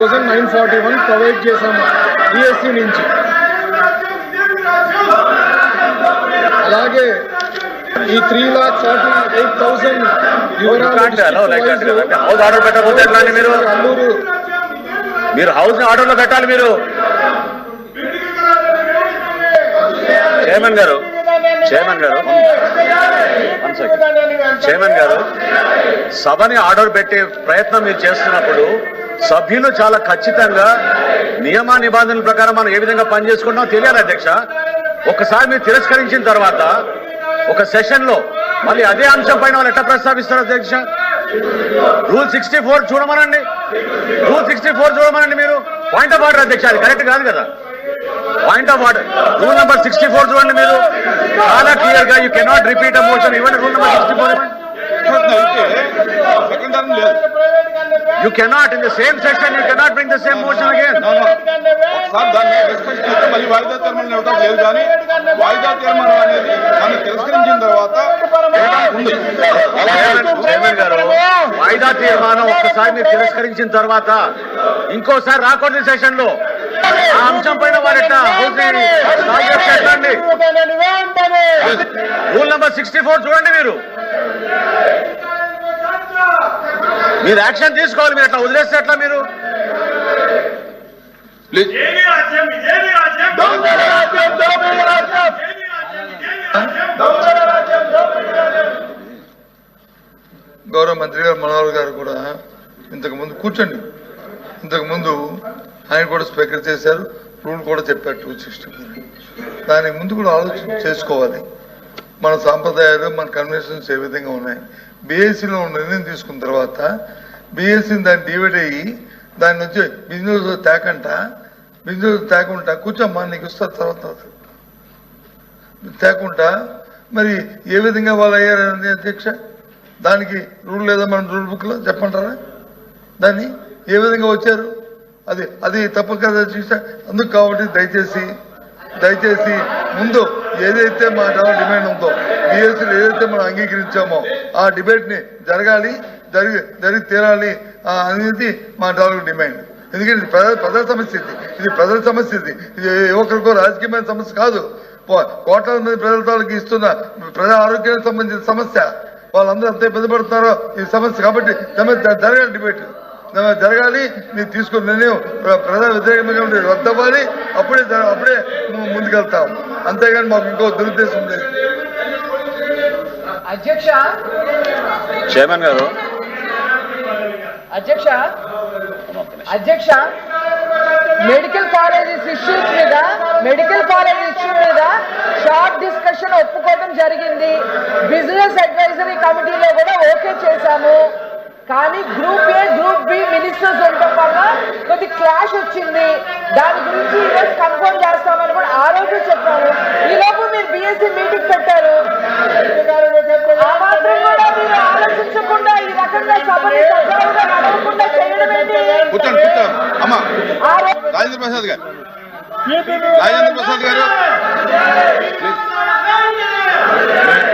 941 provide చేశాము DSC నుంచి. అలాగే ఈ 3,48,000 అల్లూరు మీరు హౌస్ ఆర్డర్లో పెట్టాలి. మీరు చైర్మన్ గారు సభని ఆర్డర్ పెట్టే ప్రయత్నం మీరు చేస్తున్నప్పుడు సభ్యులు చాలా ఖచ్చితంగా నియమ నిబంధనల ప్రకారం మనం ఏ విధంగా పనిచేసుకుంటామో తెలియాలి అధ్యక్ష. ఒకసారి మీరు తిరస్కరించిన తర్వాత ఒక సెషన్ లో మళ్ళీ అదే అంశం పైన వాళ్ళు ఎట్లా ప్రస్తావిస్తారు అధ్యక్ష? రూల్ 64 చూడమనండి, మీరు. పాయింట్ ఆఫ్ ఆర్డర్ అధ్యక్ష, అది కరెక్ట్ కాదు కదా. Point of order rule number 64 చూడండి మీరు. చాలా క్లియర్ గా you cannot repeat a motion. ఇవ్వండి rule number 64. You cannot in the same session. You cannot bring the same motion again. No. దాన్ని డిస్కషన్ చేస్తే మళ్ళీ వాయిదా తీర్మానం ఇవ్వడం లేదు. కానీ వాయిదా తీర్మానం అనేది మనం తిరస్కరించిన తర్వాత చైర్మన్ గారు వాయిదా తీర్మానం ఒక్కసారి మీరు తిరస్కరించిన తర్వాత ఇంకోసారి రాకూడదు సెషన్ లో ఆ అంశం పైన వారెట్లా అండి. రూల్ నెంబర్ 64 చూడండి మీరు యాక్షన్ తీసుకోవాలి. మీరు ఎట్లా వదిలేస్తే ఎట్లా? మీరు గౌరవ మంత్రి గారు మనోహర్ గారు కూడా ఇంతకుముందు కూర్చోండి. ఇంతకుముందు ఆయన కూడా స్పీకర్ చేశారు, రూల్ కూడా చెప్పారు 264. దానికి ముందు కూడా ఆలోచన చేసుకోవాలి. మన సాంప్రదాయాలు, మన కన్వెన్షన్స్ ఏ విధంగా ఉన్నాయి. బీఎస్సీలో నిర్ణయం తీసుకున్న తర్వాత బీఎస్సీని దాన్ని డివైడ్ అయ్యి దాని నుంచి బిజినెస్ తేకుండా కూర్చోమ్మా నీకు ఇస్తారు తర్వాత తేకుండా మరి ఏ విధంగా వాళ్ళు అయ్యారని అధ్యక్ష, దానికి రూల్ లేదా మన రూల్ బుక్లో చెప్పంటారా? దాన్ని ఏ విధంగా వచ్చారు? అది తప్పు కదా అధ్యక్ష. అందుకు కాబట్టి దయచేసి ముందు ఏదైతే మా డిమాండ్ ఉందో బీఎస్సీలో ఏదైతే మనం అంగీకరించామో ఆ డిబేట్ని జరిగి తీరాలి అనేది మా డిమాండ్. ఎందుకంటే ప్రజల సమస్య ఇది ప్రజల సమస్య. ఇది ఒకరికో రాజకీయమైన సమస్య కాదు. కోట్లాది మంది ప్రజలకి ఇస్తున్న ప్రజా ఆరోగ్యానికి సంబంధించిన సమస్య. వాళ్ళందరూ అంతే బాధపడుతున్నారో ఈ సమస్య. కాబట్టి జరగాలి, డిబేట్ జరగాలి. మీరు తీసుకున్న నిర్ణయం ప్రజా వ్యతిరేకంగా రద్దవ్వాలి. అప్పుడే ముందుకెళ్తాం. అంతేగాని మాకు ఇంకో దురుద్దేశం లేదు. చైర్మన్ గారు అధ్యక్ష మెడికల్ కాలేజెస్ ఇష్యూ మీద షార్ట్ డిస్కషన్ ఒప్పుకోవడం జరిగింది. బిజినెస్ అడ్వైజరీ కమిటీలో కూడా ఓకే చేశాము. కానీ group A, group B ministers ఉండటం వల్ల కొద్ది క్లాష్ వచ్చింది. దాని గురించి ఈరోజు కన్ఫర్మ్ చేస్తామని కూడా ఆ రోజు చెప్పాము. ఈ లోపు మీరు బీఎస్సీ మీటింగ్ పెట్టారు. ఆ మాత్రం కూడా మీరు ఆలోచించకుండా ఈ రకంగా సభని సజావుగా నడవకుండా చేయడం ఏంటి? రాజేంద్ర ప్రసాద్ గారు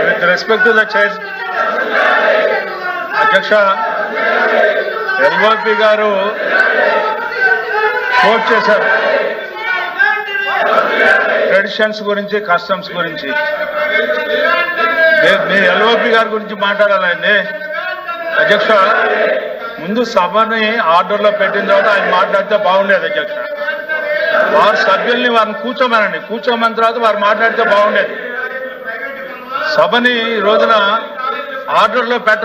with respect to the chair, అధ్యక్ష ఎల్ఓపి గారు కోట్ చేశారు ట్రెడిషన్స్ గురించి, కస్టమ్స్ గురించి. మీరు ఎల్ఓపి గారి గురించి మాట్లాడాలండి అధ్యక్ష. ముందు సభని ఆర్డర్లో పెట్టిన తర్వాత ఆయన మాట్లాడితే బాగుండేది అధ్యక్ష. వారి సభ్యుల్ని వారిని కూర్చోమని తర్వాత వారు మాట్లాడితే బాగుండేది. సభని ఈ రోజున ఆర్డర్లో పెట్ట